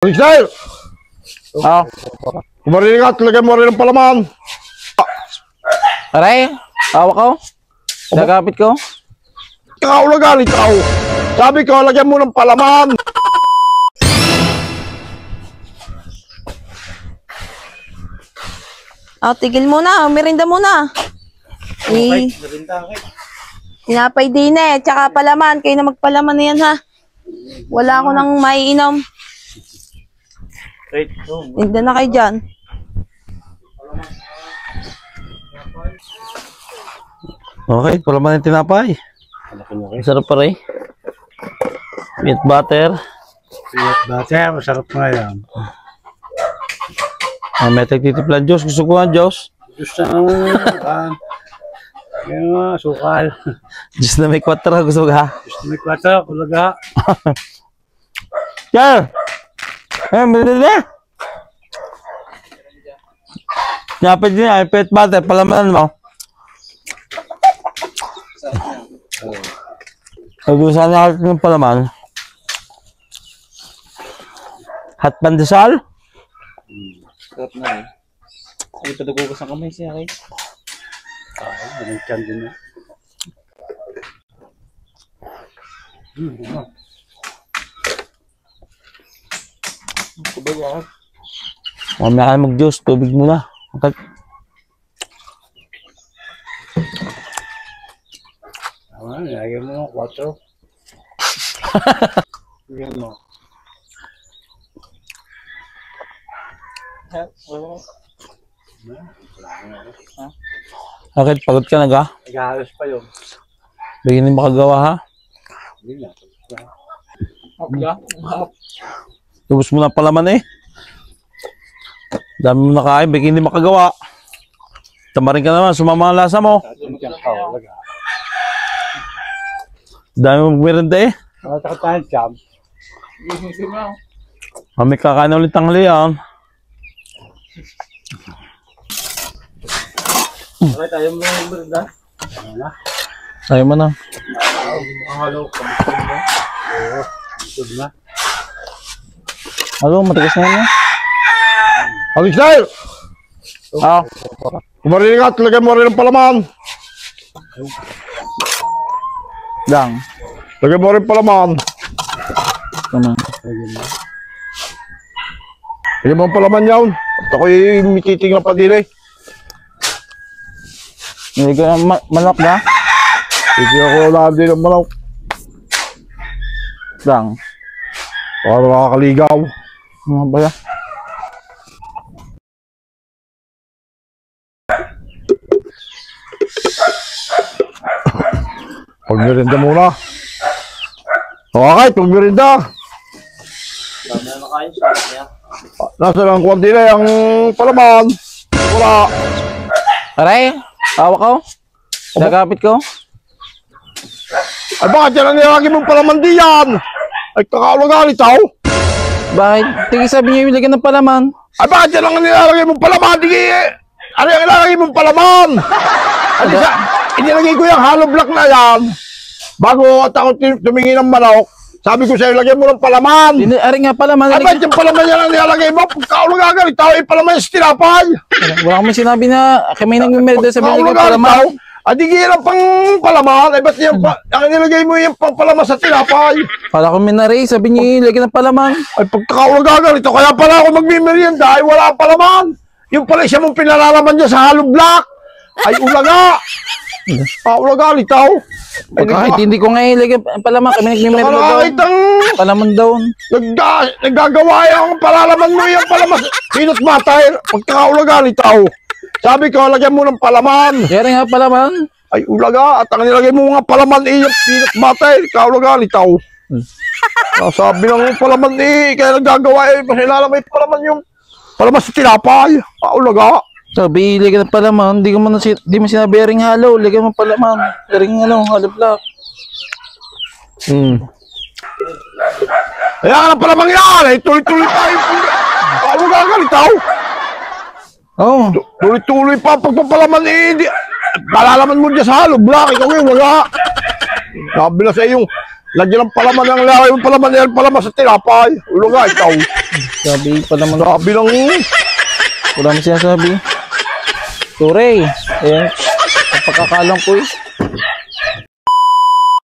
Style! Oh, Kumarinig ka, lagyan mo rin ng palaman. aray, hawak ko. Nagapit ko. Kakaulag ikaw. Sabi ko, lagyan mo ng palaman. Tigil muna. Merinda muna. Tinapay din tsaka palaman. Kayo na magpalaman na yan, ha? Wala ako nang maiinom. Tinda na kayo dyan. Okay, palaman yung tinapay. Masarap pa rin. Meat butter. Peanut butter, masarap nga yan. May tagtitiplan Diyos. Gusto ko nga Diyos. Gusto naman yung mga sukal. Diyos na may 4. Gusto ko ha. Gusto may kwata, kulaga. Yan! Malala! Napit din yan. Peanut butter. Palaman mo. Nagusan na natin ng palaman. Hot pandesal. Sarap na eh. Ay, padagugas ang kamay siya kay. Anong tiyan din na. Mamaya ka mag-juice. Tubig muna. Okay. Lagyan mo ng 4. Lagyan mo. Bakit? Pagod ka na ga? Nag-aalas pa yun. Bigyan mo makagawa ha? Hindi na. Tubos mo na palaman eh. Dami mo nakain. Bigyan hindi makagawa. Tamarin ka naman. Sumama ang lasa mo. Anong tiyan ka, kulaga. Dami mo magmiranda eh. Nakataka tayo jam. Kami kakain ulit ang liyan. Okay, tayo mo yung merda. Tayo mo na. Halo, kabukod mo. Oo, kabukod na. Ano, matigas na yan eh. Style! Ah, Kumarinig ka, lagyan mo rin ng palaman. lang. Lagyan mo rin palaman. Ano? Lagyan mo ang palaman yan. At ako'y mititingnan pa din eh. Hindi ka manok na? Hindi ako lahat din ng manok. Lang. Para makakaligaw. Ano ba yan? Pagmerinda muna. Okay, pagmerinda. Dami na nakain siya. Kaya, Nasa lang kuwanti na yung palaman. Wala. Aray, hawak ko. Nagapit ko. Ay bakit yan ang nilagay mong palaman di yan? Ay kakaulag ikaw. Bakit? Tingin sabi niyo yung lagyan ng palaman. Ay bakit yan ang nilalagay mong palaman? Di ano yung nilalagay mong palaman? Ay inilagay ko yung hollow block na yan. Bago at ako tumingin ng manok, sabi ko sa'yo, lagyan mo ng palaman. Aray nga palaman. Ay bakit yung palaman yan ang nilalagay mo? Kakaulag ikaw, ay palaman yung tinapay. Wala kami sinabi na kami nag-merda sa binigay palaman. Ay di hirap pang palaman. Ay ba't yung ang nilagay mo yung pang palaman sa tinapay? Pala kami na rin, sabi niyo yung lagyan ng palaman. Ay pagkakaulag ito, kaya pala ako magmimerienda ay wala ang palaman. Yung pala siya mong pinalalaman niya sa hollow block. Ay ulaga. Ulaga ikaw. Kahit hindi ko nga ilagyan ng palaman, kami nag-merda daw. Nakakitang Palaman daw. naggagawa yung palalaman mo yung palaman. Peanut butter. Pagkakaulaga ikaw. Sabi ko, lagyan mo ng palaman. Kaya rin nga palaman. Ay ulaga. At ang nilagay mo nga palaman yung peanut butter. Kaulaga ikaw. Sabi ng palaman kaya naggagawa masilala may palaman yung palaman sa tinapay. Ulaga. Sabi, lagyan ng palaman. Di mo sinabi ring halo. Lagyan mo palaman. Ring halo block. Kaya ka ng palamang yan. Ay tuloy-tuloy tayo. Kaulaga ikaw. Oh. Tuloy-tuloy pa pagpapalaman hindi. Palalaman mo dyan sa hollow block. Ikaw yung wala. Sabi na sa iyong Lagyan ng palaman ng lalaki mong palaman yan, palaman sa tinapay. Ulo nga, ikaw. Sabi palaman. Sabi ng... Wala mo sinasabi. Turay. Ayan. Ang pagkakalang ko eh.